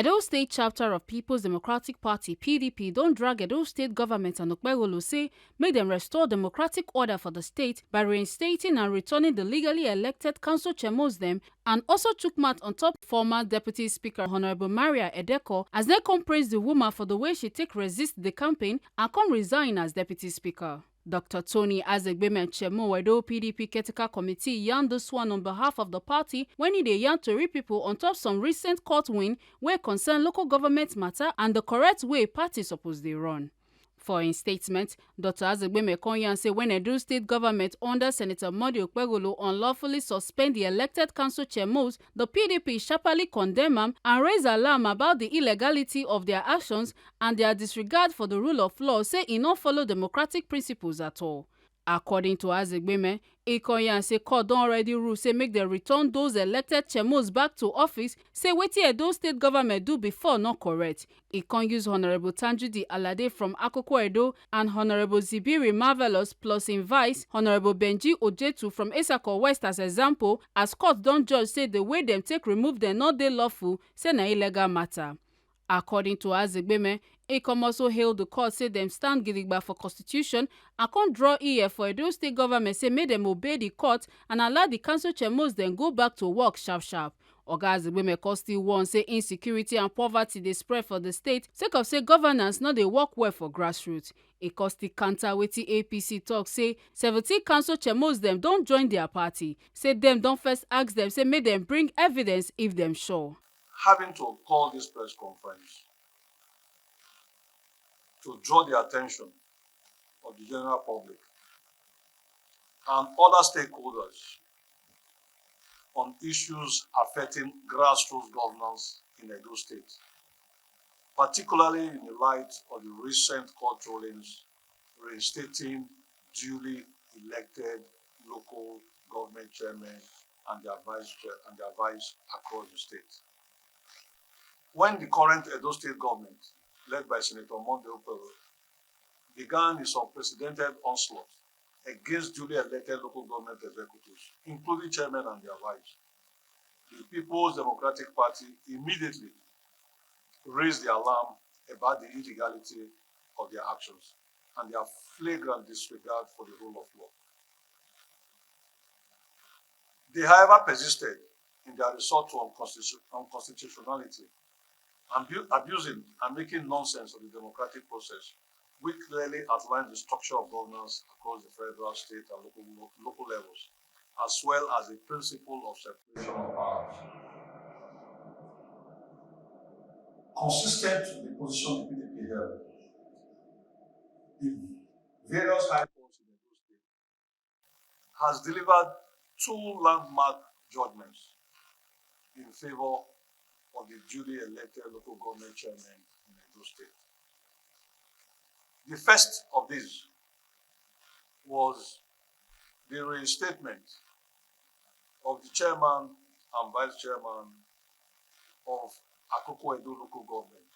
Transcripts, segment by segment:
Edo State chapter of People's Democratic Party (PDP) don drag Edo State government and Okpebholo say make dem restore democratic order for the state by reinstating and returning the legally elected council chairmos dem, and also chook mouth on top former Deputy Speaker Honorable Maria Edeko as they come praise the woman for the way she take resist the campaign and come resign as Deputy Speaker. Dr. Tony Azegbeme Chairmo Edo PDP Caretaker Committee yarned this one on behalf of the party when he dey yarn tori pipo on top some recent court win wey concern local government matter and the correct way party suppose dey run. For im statement, Dr. Azegbeme come yarn say when Edo State government under Senator Maria Edeko unlawfully suspend the elected council chairmos, the PDP sharply condemn am and raise alarm about the illegality of their actions and their disregard for the rule of law, say e no follow democratic principles at all. According to Azegbeme, e come yarn say court don already rule say make dem return those elected chairmos back to office, say wetin Edo State government do before no correct. E come use Honourable Tanjudi Alade from Akoko Edo and Honourable Zibiri Marvelous plus im vice, Honourable Benji Ojetu from Esako West as example, as court don judge say the way dem take remove dem no dey lawful, say na illegal matter. According to Azegbeme, e come also hail the court say dem stand gidigba for constitution and come draw ear for Edo State government say make dem obey the court and allow the council chairmos dem go back to work sharp sharp. Oga Azegbeme come still warn say insecurity and poverty dey spread for the state sake of say governance no dey work well for grassroots. E come still counter wetin APC talk say 17 council chairmos dem don join their party, say dem don first ask dem say make dem bring evidence if dem sure. Having to call this press conference to draw the attention of the general public and other stakeholders on issues affecting grassroots governance in Edo State, particularly in the light of the recent court rulings reinstating duly elected local government chairmen and their vice across the state. When the current Edo State government, led by Senator Maria Edo, began its unprecedented onslaught against duly elected local government executives, including chairmen and their wives, the People's Democratic Party immediately raised the alarm about the illegality of their actions and their flagrant disregard for the rule of law. They, however, persisted in their resort to unconstitutionality, abusing and making nonsense of the democratic process, which clearly outlines the structure of governance across the federal, state, and local levels, as well as the principle of separation of powers. Consistent with the position the PDP held, the various high courts in Edo State has delivered 2 landmark judgments in favor of the duly elected local government chairmen in Edo State. The first of these was the reinstatement of the chairman and vice chairman of Akoko Edo local government,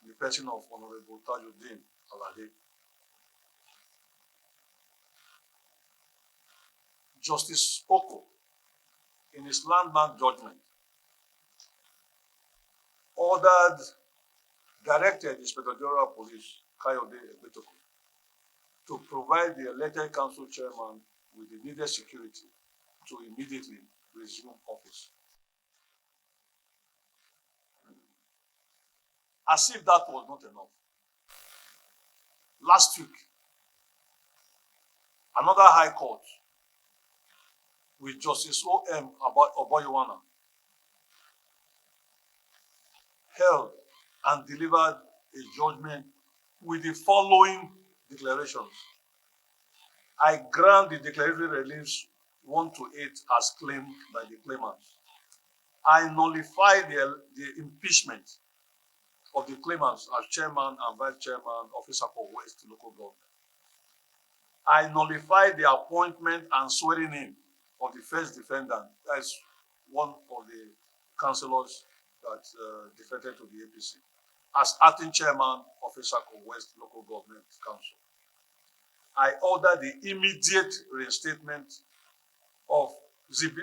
the person of Honorable Tanjudi Alade. Justice Oko, in his landmark judgment, directed the Inspector General of Police, Kayode Egbetokun, to provide the elected council chairman with the needed security to immediately resume office. As if that was not enough, last week, another high court with Justice O.M. Oboyuwana held and delivered a judgment with the following declarations. I grant the declaratory reliefs 1 to 8 as claimed by the claimants. I nullify the impeachment of the claimants as chairman and vice chairman of Esako West local government. I nullify the appointment and swearing in of the first defendant, that is one of the councillors that defected to the APC, as acting chairman of Esako West local government council. I order the immediate reinstatement of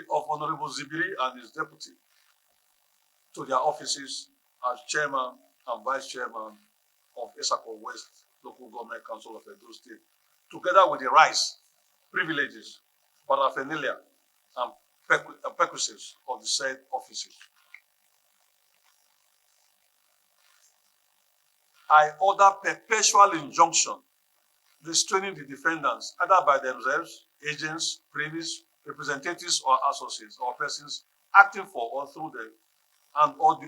Honorable Zibiri and his deputy to their offices as chairman and vice chairman of Esako West Local Government Council of Edo State, together with the rights, privileges, paraphernalia, and perquisites of the said offices. I order perpetual injunction restraining the defendants either by themselves, agents, privies, representatives or associates or persons acting for or through them and or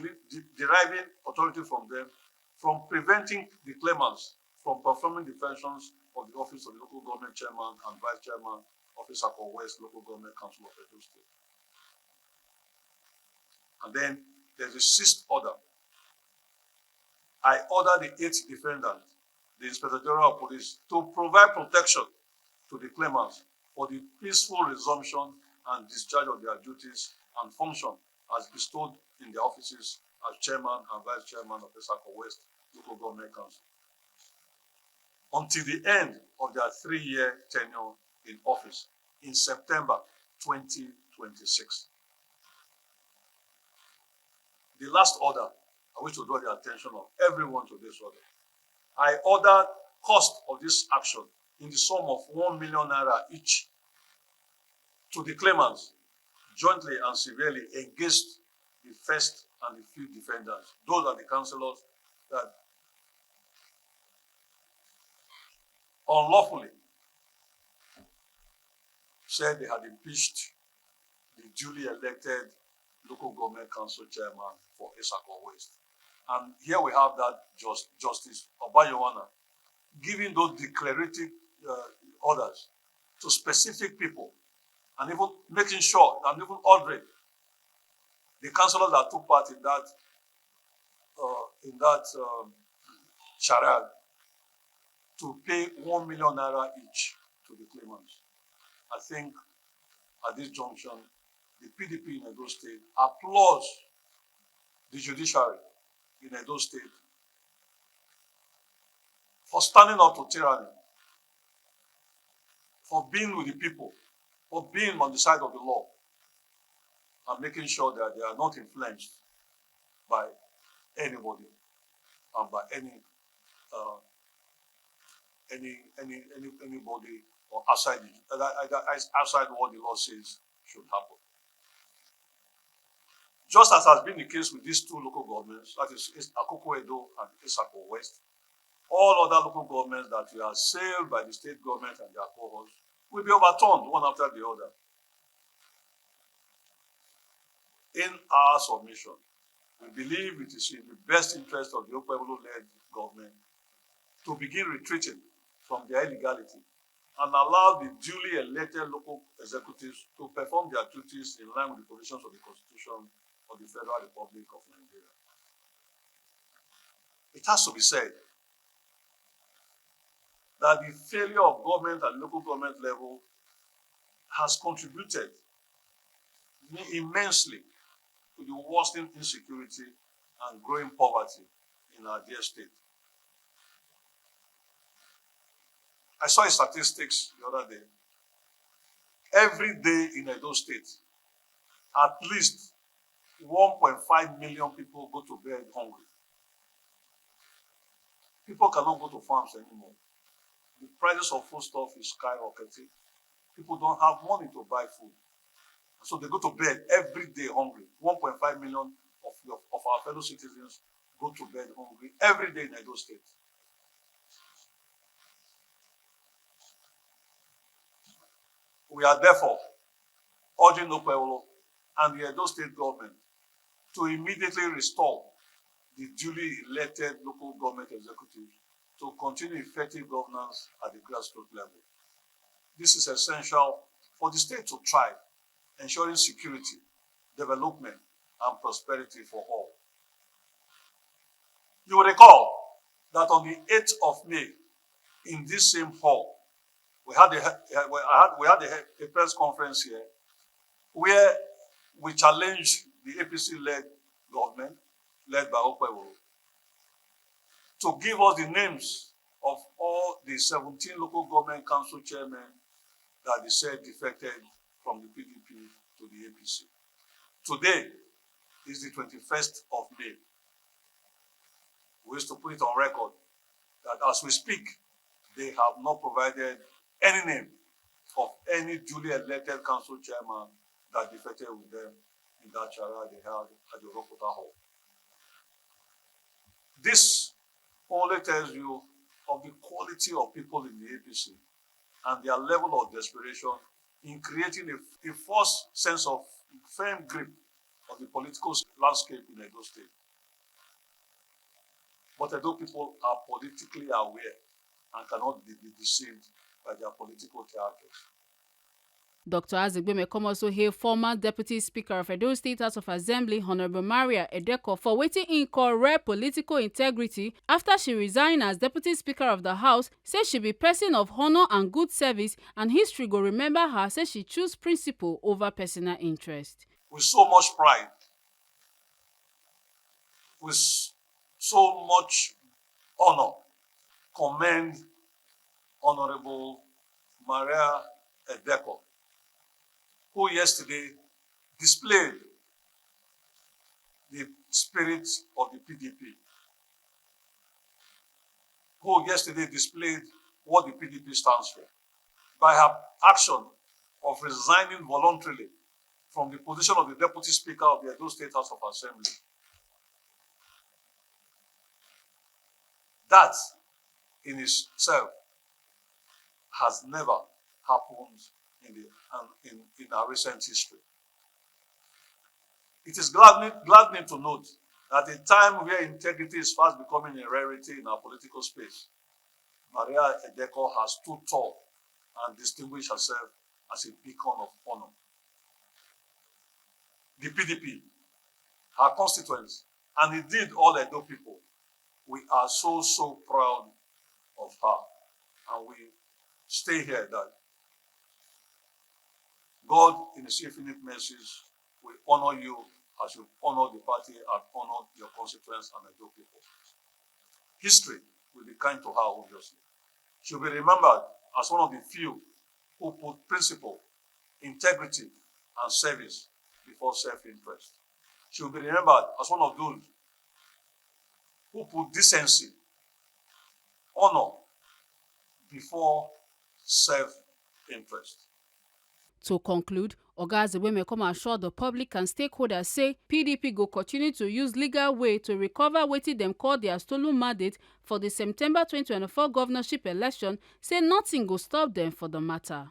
deriving authority from them from preventing the claimants from performing the functions of the office of the local government chairman and vice chairman of Esako West Local Government Council of Edo State. And then there's a sixth order. I order the eighth defendant, the Inspector General of Police, to provide protection to the claimants for the peaceful resumption and discharge of their duties and function as bestowed in their offices as chairman and vice chairman of Esako West Local Government Council until the end of their 3-year tenure in office in September 2026. The last order, I wish to draw the attention of everyone to this order. I order cost of this action in the sum of 1 million naira each to the claimants jointly and severely against the first and the fifth defendants. Those are the councillors that unlawfully said they had impeached the duly elected local government council chairman for Esako West. And here we have that Justice Obayowana giving those declarative orders to specific people and even making sure and even ordering the councillors that took part in that charade to pay 1 million naira each to the claimants. I think at this junction, the PDP in Edo State applauds the judiciary in Edo State for standing up to tyranny, for being with the people, for being on the side of the law, and making sure that they are not influenced by anybody and by anybody or outside what the law says should happen. Just as has been the case with these two local governments, that is Akoko Edo and Esako West, all other local governments that were assailed by the state government and their cohorts will be overturned one after the other. In our submission, we believe it is in the best interest of the Okpebholo-led government to begin retreating from their illegality and allow the duly elected local executives to perform their duties in line with the provisions of the Constitution of the Federal Republic of Nigeria. It has to be said that the failure of government at local government level has contributed immensely to the worsening insecurity and growing poverty in our dear state. I saw a statistics the other day. Every day in Edo State, at least 1.5 million people go to bed hungry. People cannot go to farms anymore. The prices of foodstuff is skyrocketing. People don't have money to buy food. So they go to bed every day hungry. 1.5 million of our fellow citizens go to bed hungry every day in Edo State. We are therefore urging Okpebholo and the Edo State government to immediately restore the duly elected local government executives to continue effective governance at the grassroots level. This is essential for the state to thrive, ensuring security, development, and prosperity for all. You will recall that on the 8th of May, in this same hall, we had a press conference here where we challenged the APC-led government, led by Okpebholo, to give us the names of all the 17 local government council chairmen that they said defected from the PDP to the APC. Today is the 21st of May. We used to put it on record that as we speak, they have not provided any name of any duly elected council chairman that defected with them in that charade they held at the Rokota Hall. This only tells you of the quality of people in the APC and their level of desperation in creating a false sense of firm grip of the political landscape in Edo State. But Edo people are politically aware and cannot be deceived by their political tactics. Dr. Azegbemekong also hailed former Deputy Speaker of Edo State House of Assembly, Honorable Maria Edeko, for wetin im call rare political integrity after she resigned as Deputy Speaker of the House, say she be person of honor and good service, and history go remember her, say she choose principle over personal interest. With so much pride, with so much honor, commend Honorable Maria Edeko, who yesterday displayed the spirit of the PDP, who yesterday displayed what the PDP stands for, by her action of resigning voluntarily from the position of the Deputy Speaker of the Edo State House of Assembly. That in itself has never happened in our recent history. It is gladdening to note that at a time where integrity is fast becoming a rarity in our political space, Maria Edeko has stood tall and distinguished herself as a beacon of honor. The PDP, her constituents, and indeed all Edo people, we are so proud of her, and we stay here that God, in His infinite mercies, will honor you as you honor the party and honor your constituents and Edo people. History will be kind to her, obviously. She will be remembered as one of the few who put principle, integrity, and service before self-interest. She will be remembered as one of those who put decency, honor before self-interest. To conclude, Oga Azegbemekong assured the public and stakeholders say PDP go continue to use legal way to recover wetin dem call their stolen mandate for the September 2024 governorship election, say nothing go stop dem for the matter.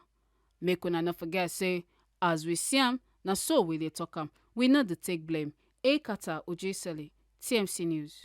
Make una no forget say, as we see am, na so we dey talk am. We no dey take blame. Ekata Ojiseli, TMC News.